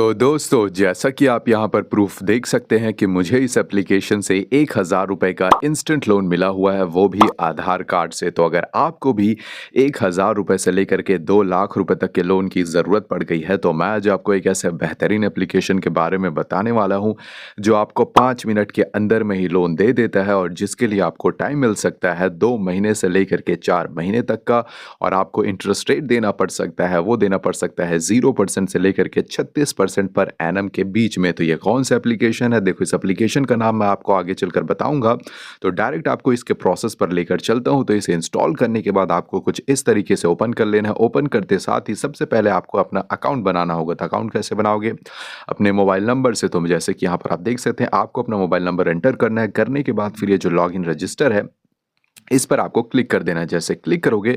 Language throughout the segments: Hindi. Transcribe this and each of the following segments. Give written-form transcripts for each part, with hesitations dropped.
तो दोस्तों, जैसा कि आप यहाँ पर प्रूफ देख सकते हैं कि मुझे इस एप्लीकेशन से 1000 रुपए का इंस्टेंट लोन मिला हुआ है, वो भी आधार कार्ड से। तो अगर आपको भी 1000 रुपए से लेकर के 2 लाख रुपए तक के लोन की ज़रूरत पड़ गई है, तो मैं आज आपको एक ऐसे बेहतरीन एप्लीकेशन के बारे में बताने वाला हूँ, जो आपको 5 मिनट के अंदर में ही लोन दे देता है और जिसके लिए आपको टाइम मिल सकता है 2 महीने से लेकर के 4 महीने तक का। और आपको इंटरेस्ट रेट देना पड़ सकता है, वो देना पड़ सकता है 0% से लेकर के 36% पर एनम के बीच में। तो ये कौन सा एप्लीकेशन है? देखो, इस एप्लीकेशन का नाम मैं आपको आगे चलकर बताऊंगा। तो डायरेक्ट आपको इसके प्रोसेस पर लेकर चलता हूं। तो इसे इंस्टॉल करने के बाद आपको कुछ इस तरीके से ओपन कर लेना है। ओपन करते साथ ही सबसे पहले आपको अपना अकाउंट बनाना होगा। तो अकाउंट कैसे बनाओगे? अपने मोबाइल नंबर से। तो जैसे कि यहाँ पर आप देख सकते हैं, आपको अपना मोबाइल नंबर एंटर करना है। करने के बाद फिर ये जो लॉगिन रजिस्टर है, इस पर आपको क्लिक कर देना है। जैसे क्लिक करोगे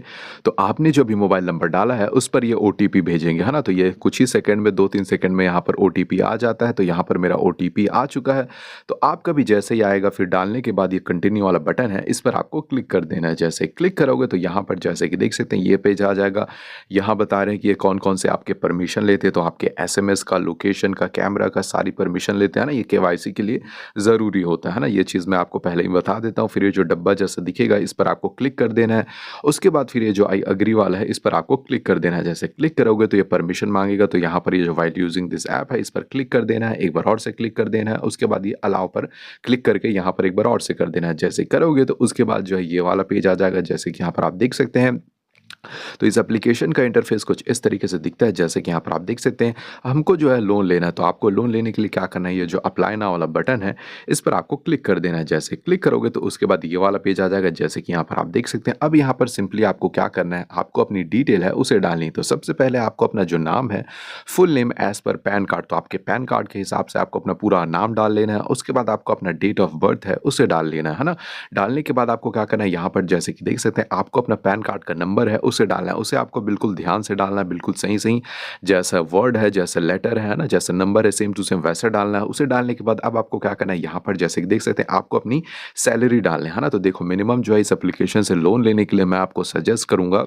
तो आपने जो भी मोबाइल नंबर डाला है उस पर ये ओटीपी भेजेंगे, है ना। तो ये कुछ ही सेकंड में, 2-3 सेकंड में यहाँ पर ओटीपी आ जाता है। तो यहाँ पर मेरा ओटीपी आ चुका है। तो आपका भी जैसे ही आएगा, फिर डालने के बाद ये कंटिन्यू वाला बटन है, इस पर आपको क्लिक कर देना है। जैसे क्लिक करोगे तो यहाँ पर जैसे कि देख सकते हैं, ये पेज आ जाएगा। यहाँ बता रहे हैं कि ये कौन कौन से आपके परमिशन लेते हैं। तो आपके एसएमएस का, लोकेशन का, कैमरा का, सारी परमिशन लेते हैं ना। ये केवाईसी के लिए ज़रूरी होता है ना। ये चीज़ मैं आपको पहले ही बता देता हूँ। फिर ये जो डब्बा जैसा दिखेगा, इस पर आपको क्लिक कर देना है। उसके बाद फिर ये जो आई अग्री वाला है, इस पर आपको क्लिक कर देना है। जैसे क्लिक करोगे तो ये परमिशन मांगेगा। तो यहाँ पर ये जो व्हाइल यूजिंग दिस ऐप है, इस पर क्लिक कर देना है। एक बार और से क्लिक कर देना है। उसके बाद ये अलाउ पर क्लिक करके यहाँ पर एक बार और से कर देना है। जैसे करोगे तो उसके बाद जो है ये वाला पेज आ जाएगा, जैसे कि यहाँ पर आप देख सकते हैं। तो इस एप्लीकेशन का इंटरफेस कुछ इस तरीके से दिखता है, जैसे कि यहाँ पर आप देख सकते हैं। हमको जो है लोन लेना है, तो आपको लोन लेने के लिए क्या करना है, ये जो अप्लाई नाउ वाला बटन है, इस पर आपको क्लिक कर देना है। जैसे क्लिक करोगे तो उसके बाद ये वाला पेज आ जाएगा, जैसे कि यहाँ पर आप देख सकते हैं। अब यहाँ पर सिंपली आपको क्या करना है, आपको अपनी डिटेल है उसे डालनी है। तो सबसे पहले आपको अपना जो नाम है, full name as per PAN card, तो आपके पैन कार्ड के हिसाब से आपको अपना पूरा नाम डाल लेना है। उसके बाद आपको अपना डेट ऑफ बर्थ है उसे डाल लेना है ना। डालने के बाद आपको क्या करना है, यहाँ पर जैसे कि देख सकते हैं, आपको अपना पैन कार्ड का नंबर है उसे डालना है। उसे आपको बिल्कुल ध्यान से डालना है, बिल्कुल सही सही, जैसा वर्ड है, जैसा लेटर है ना, जैसा नंबर है, सेम टू सेम वैसा डालना है। उसे डालने के बाद अब आपको क्या करना है, यहाँ पर जैसे कि देख सकते हैं, आपको अपनी सैलरी डालना है ना। तो देखो, मिनिमम जो है इस एप्लीकेशन से लोन लेने के लिए मैं आपको सजेस्ट करूंगा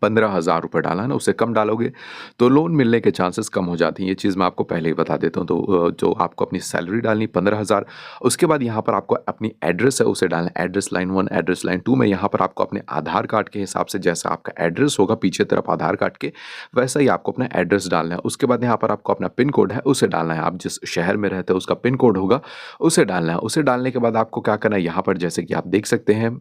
15,000 रुपये डालना है ना। उससे कम डालोगे तो लोन मिलने के चांसेस कम हो जाती हैं। ये चीज़ मैं आपको पहले ही बता देता हूँ। तो जो आपको अपनी सैलरी डालनी 15,000। उसके बाद यहाँ पर आपको अपनी एड्रेस है उसे डालना है। एड्रेस लाइन 1, एड्रेस लाइन 2 में यहाँ पर आपको अपने आधार कार्ड के हिसाब से, जैसा आपका एड्रेस होगा पीछे तरफ आधार कार्ड के, वैसा ही आपको अपना एड्रेस डालना है। उसके बाद यहाँ पर आपको अपना पिन कोड है उसे डालना है। आप जिस शहर में रहते हैं उसका पिन कोड होगा, उसे डालना है। उसे डालने के बाद आपको क्या करना है, यहाँ पर जैसे कि आप देख सकते हैं,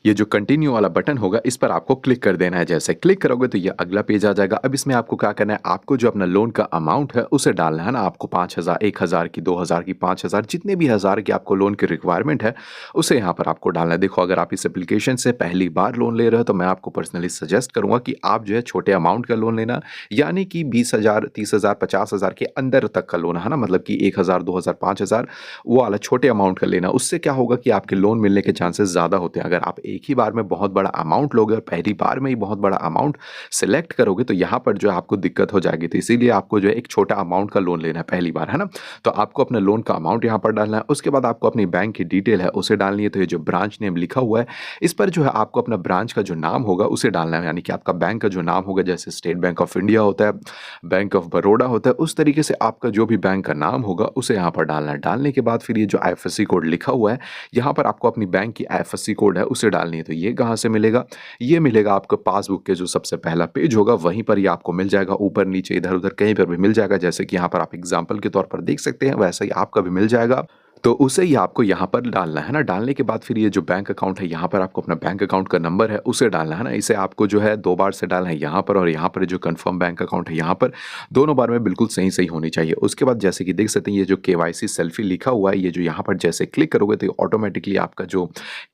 ये जो कंटिन्यू वाला बटन होगा, इस पर आपको क्लिक कर देना है। जैसे क्लिक करोगे तो ये अगला पेज आ जाएगा। अब इसमें आपको क्या करना है, आपको जो अपना लोन का अमाउंट है उसे डालना है ना। आपको 5,000, 1,000 की, 2,000 की, 5,000, जितने भी हज़ार की आपको लोन की रिक्वायरमेंट है, उसे यहाँ पर आपको डालना है। देखो, अगर आप इस एप्लीकेशन से पहली बार लोन ले रहे हो तो मैं आपको पर्सनली सजेस्ट करूंगा कि आप जो है छोटे अमाउंट का लोन लेना, यानी कि 20,000, 30,000, 50,000 के अंदर तक का लोन है ना। मतलब कि 1,000, 2,000, 5,000, वो वाला छोटे अमाउंट का लेना। उससे क्या होगा कि आपके लोन मिलने के चांसेस ज़्यादा होते हैं। अगर आप एक ही बार में बहुत बड़ा अमाउंट लोगे और पहली बार में ही बहुत बड़ा अमाउंट सेलेक्ट करोगे तो यहाँ पर जो है आपको दिक्कत हो जाएगी। तो इसीलिए आपको जो है एक छोटा अमाउंट का लोन लेना है पहली बार, है ना। तो आपको अपने लोन का अमाउंट यहाँ पर डालना है। उसके बाद आपको अपनी बैंक की डिटेल है उसे डालनी है। तो ये जो ब्रांच नेम लिखा हुआ है, इस पर जो है आपको अपना ब्रांच का जो नाम होगा उसे डालना है, यानी कि आपका बैंक का जो नाम होगा, जैसे स्टेट बैंक ऑफ इंडिया होता है, बैंक ऑफ बड़ौदा होता है, उस तरीके से आपका जो भी बैंक का नाम होगा उसे यहाँ पर डालना है। डालने के बाद फिर ये जो आईएफएससी कोड लिखा हुआ है, यहाँ पर आपको अपनी बैंक की आईएफएससी कोड है उसे डालनी है। तो ये कहाँ से मिलेगा? ये मिलेगा आपको पासबुक के जो सबसे पहला पेज होगा वहीं पर ये आपको मिल जाएगा। ऊपर नीचे इधर उधर कहीं पर भी मिल जाएगा, जैसे कि यहाँ पर आप एग्जांपल के तौर पर देख सकते हैं, वैसा ही आपका भी मिल जाएगा। तो उसे ही आपको यहाँ पर डालना है ना। डालने के बाद फिर ये जो बैंक अकाउंट है, यहाँ पर आपको अपना बैंक अकाउंट का नंबर है उसे डालना है ना। इसे आपको जो है 2 बार से डालना है यहाँ पर, और यहाँ पर जो कंफर्म बैंक अकाउंट है यहाँ पर, दोनों बार में बिल्कुल सही सही होनी चाहिए। उसके बाद जैसे कि देख सकते हैं, ये जो केवाईसी सेल्फी लिखा हुआ है, ये जो यहाँ पर जैसे क्लिक करोगे तो ऑटोमेटिकली आपका जो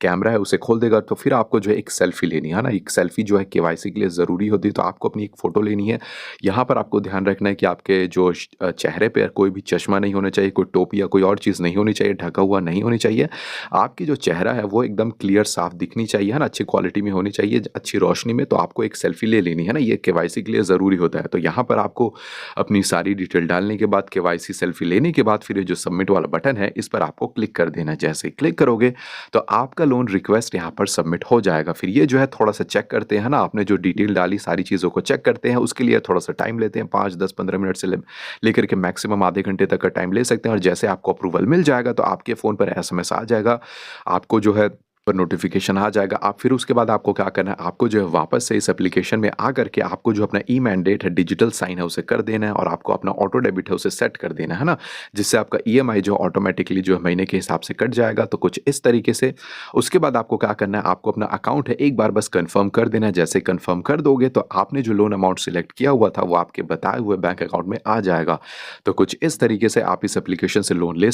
कैमरा है उसे खोल देगा। तो फिर आपको जो है एक सेल्फी लेनी है ना। एक सेल्फी जो है केवाईसी के लिए ज़रूरी होती है। तो आपको अपनी एक फ़ोटो लेनी है। यहाँ पर आपको ध्यान रखना है कि आपके जो चेहरे पर कोई भी चश्मा नहीं होना चाहिए, कोई टोपी या कोई और चीज़ नहीं होनी होनी चाहिए, ढका हुआ नहीं होनी चाहिए। आपकी जो चेहरा है वो एकदम क्लियर साफ दिखनी चाहिए, है ना? अच्छी क्वालिटी में होनी चाहिए, अच्छी रोशनी में। तो आपको एक सेल्फी ले लेनी है ना, ये केवाईसी के लिए ज़रूरी होता है। तो यहाँ पर आपको अपनी सारी डिटेल डालने के बाद केवाईसी सेल्फी लेने के बाद फिर ये जो सबमिट वाला बटन है इस पर आपको क्लिक कर देना है। जैसे ही क्लिक करोगे तो आपका लोन रिक्वेस्ट यहाँ पर सबमिट हो जाएगा। फिर ये जो है थोड़ा-सा चेक करते हैं ना, आपने जो डिटेल डाली सारी चीज़ों को चेक करते हैं, उसके लिए थोड़ा-सा टाइम लेते हैं, 5, 10, 15 मिनट से लेकर के मैक्सिमम आधे घंटे तक का टाइम ले सकते हैं। और जैसे आपको अप्रूवल मिल जाएगा तो आपके फ़ोन पर एसएमएस आ जाएगा, आपको जो है पर नोटिफ़िकेशन आ जाएगा। आप फिर उसके बाद आपको क्या करना है, आपको जो है वापस से इस एप्लीकेशन में आकर के आपको जो अपना ई-मैंडेट है, डिजिटल साइन है, उसे कर देना है और आपको अपना ऑटो डेबिट है, उसे सेट कर देना है ना? जिससे आपका ईएमआई जो ऑटोमैटिकली जो है महीने के हिसाब से कट जाएगा। तो कुछ इस तरीके से उसके बाद आपको क्या करना है, आपको अपना अकाउंट है एक बार बस कन्फर्म कर देना है। जैसे कन्फर्म कर दोगे तो आपने जो लोन अमाउंट सिलेक्ट किया हुआ था, वो आपके बताए हुए बैंक अकाउंट में आ जाएगा। तो कुछ इस तरीके से आप इस एप्लीकेशन से लोन ले सक